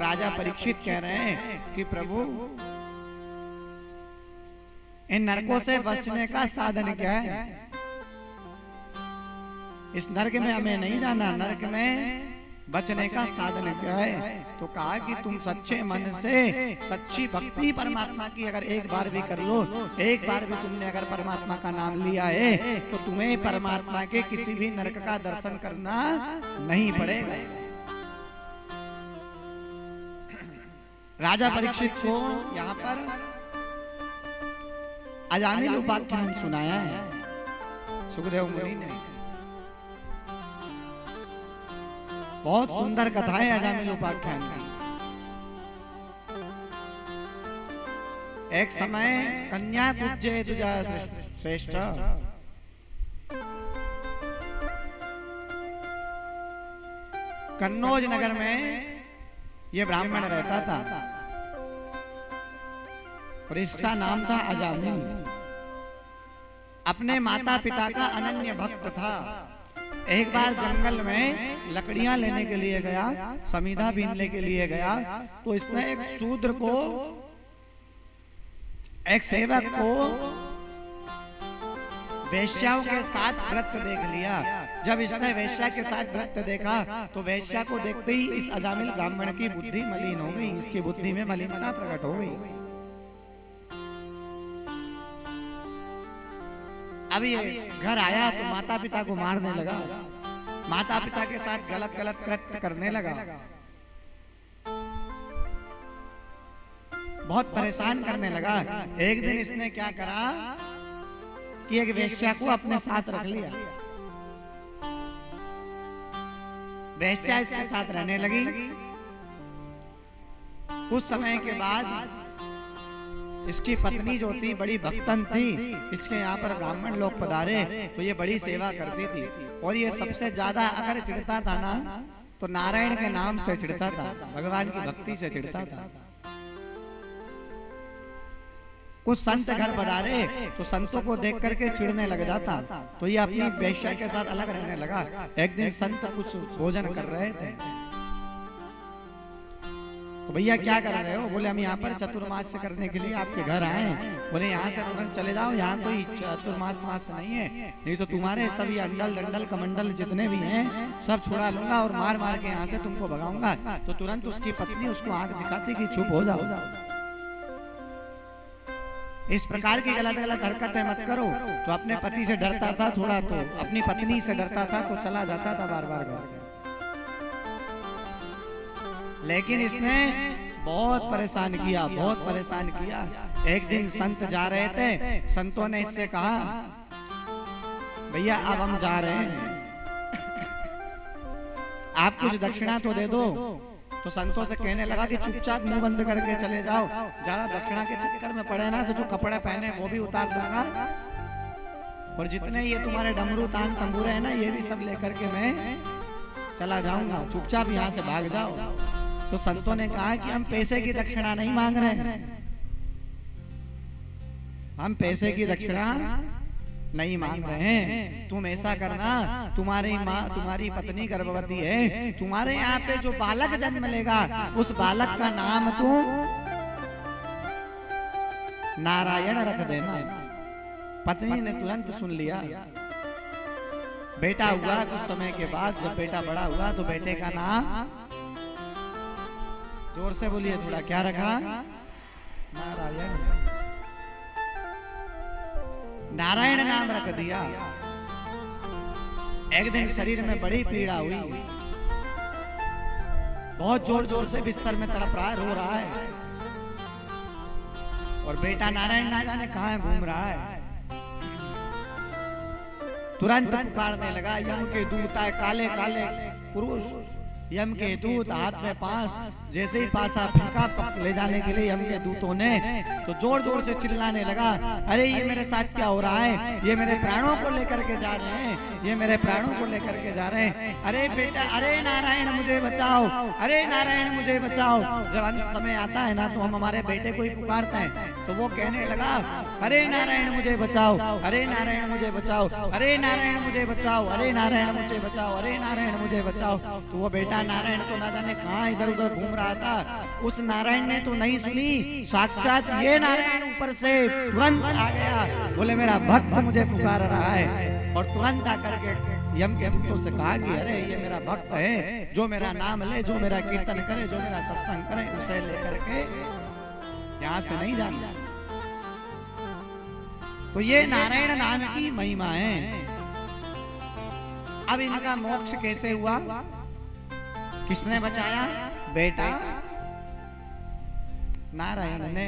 राजा परीक्षित कह रहे हैं कि प्रभु इन नरकों से बचने का साधन क्या है? इस नरक में हमें नहीं जाना, नरक में बचने का साधन क्या है? तो कहा कि तुम सच्चे मन से सच्ची भक्ति परमात्मा की अगर एक बार भी कर लो, एक बार भी तुमने अगर परमात्मा का नाम लिया है तो तुम्हें परमात्मा के किसी भी नरक का दर्शन करना नहीं पड़ेगा। राजा परीक्षित को यहाँ पर अजामिल उपाख्यान सुनाया है सुखदेव मुनि ने। बहुत सुंदर कथा है अजामिल उपाख्यान की। एक समय कन्या पूज्य तुझा श्रेष्ठ, कन्नौज नगर में ये ब्राह्मण रहता था और इसका नाम था अजामिल। अपने माता पिता का अनन्य भक्त था। एक बार जंगल में लकड़ियां लेने के लिए गया, समीधा बीनने के लिए गया, तो इसने एक शूद्र को, एक सेवक को वेश्याओं के साथ व्रत देख लिया। जब इसने वेश्या के साथ व्रत देखा तो वेश्या को देखते ही इस अजामिल ब्राह्मण की बुद्धि मलिन हो गई, इसकी बुद्धि में मलिनता प्रकट हो गई। अब ये घर आया तो माता पिता को मारने लगा, माता पिता के साथ गलत गलत कृत्य करने लगा, बहुत परेशान करने लगा। एक दिन इसने क्या करा कि एक वेश्या को अपने साथ रख लिया। वेश्या इसके साथ रहने लगी। कुछ समय के बाद इसकी पत्नी जो थी बड़ी भक्तन थी, इसके यहाँ पर ब्राह्मण लोग पधारे तो ये बड़ी सेवा करती थी। और ये सबसे ज्यादा अगर चिढ़ता था ना तो नारायण के नाम से चिढ़ता था, भगवान की भक्ति से चिढ़ता था। कुछ संत घर पधारे तो संतों को देख करके चिढ़ने लग जाता, तो ये अपनी वेश्या के साथ अलग रहने लगा। एक दिन संत कुछ भोजन कर रहे थे तो भैया क्या कर रहे हो? बोले हम यहाँ पर चतुर्मास करने के लिए आपके घर आए। बोले यहाँ से तुरंत चले जाओ, यहाँ कोई चतुर्मास नहीं है, नहीं तो तुम्हारे सभी अंडल डंडल कमंडल जितने भी हैं सब छुड़ा लूंगा और मार मार के यहाँ से तुमको भगाऊंगा। तो तुरंत उसकी पत्नी उसको आंख दिखाती कि चुप हो जाओ, इस प्रकार की गलत गलत हरकतें मत करो। तो अपने पति से डरता था थोड़ा, तो अपनी पत्नी से डरता था तो चला जाता था बार बार घर से। लेकिन इसने बहुत परेशान किया, बहुत परेशान किया। एक दिन संत जा रहे थे, संतों ने इससे कहा भैया अब हम जा रहे हैं, आप कुछ दक्षिणा तो दे दो। तो संतों से कहने लगा कि चुपचाप मुंह बंद करके चले जाओ, ज्यादा दक्षिणा के चक्कर में पड़े ना तो जो कपड़े पहने वो भी उतार दूंगा, और जितने ये तुम्हारे डमरू तान तंबूरे हैं ना ये भी सब लेकर के मैं चला जाऊंगा, चुपचाप यहाँ से भाग जाओ। तो संतों ने कहा कि हम पैसे की दक्षिणा नहीं मांग रहे, हम पैसे की दक्षिणा नहीं मांग रहे हैं। तुम ऐसा करना, तुम्हारी माँ तुम्हारी पत्नी गर्भवती है, तुम्हारे यहाँ पे जो बालक जन्म लेगा उस बालक का नाम तुम नारायण रख देना। पत्नी ने तुरंत सुन लिया। बेटा हुआ कुछ समय के बाद, जब बेटा बड़ा हुआ तो बेटे का नाम, जोर से बोलिए थोड़ा, क्या रखा? नारायण। नारायण नाम रख दिया। एक दिन शरीर में बड़ी पीड़ा हुई, बहुत जोर जोर से बिस्तर में तड़प रहा है, रो रहा है, और बेटा नारायण ना जाने कहां घूम रहा है। तुरंत पुकारने लगा, यम के दूत आए, काले काले पुरुष, यम के दूत हाथ में पास, जैसे ही पासा फेंका ले जाने के लिए यम के दूतों ने, तो जोर जोर से चिल्लाने लगा, अरे ये मेरे साथ क्या हो रहा है? ये मेरे प्राणों को लेकर के जा रहे हैं, ये मेरे प्राणों को लेकर के जा रहे हैं। अरे बेटा, अरे नारायण मुझे बचाओ, अरे नारायण मुझे बचाओ। जब अंत समय आता है ना तो हम हमारे बेटे को ही पुकारते हैं, तो वो कहने लगा, अरे नारायण मुझे बचाओ, अरे नारायण मुझे बचाओ, अरे नारायण मुझे बचाओ, अरे नारायण मुझे बचाओ, अरे नारायण मुझे बचाओ। तो वो बेटा बेटा नारायण तो ना जाने कहाँ इधर उधर घूम रहा था, उस नारायण ने तो नहीं सुनी, साक्षात ये नारायण ऊपर से तुरंत आ गया, बोले मेरा भक्त मुझे पुकार रहा है, और तुरंत आकर के यम के दूतों से कहा कि अरे ये मेरा भक्त है, जो मेरा नाम ले, जो मेरा कीर्तन करे, जो मेरा सत्संग करे, उसे लेकर के यहाँ से नहीं जाना। तो ये नारायण नाम की महिमा है। अब इनका मोक्ष कैसे हुआ, किसने बचाया? बेटा नारायण ने।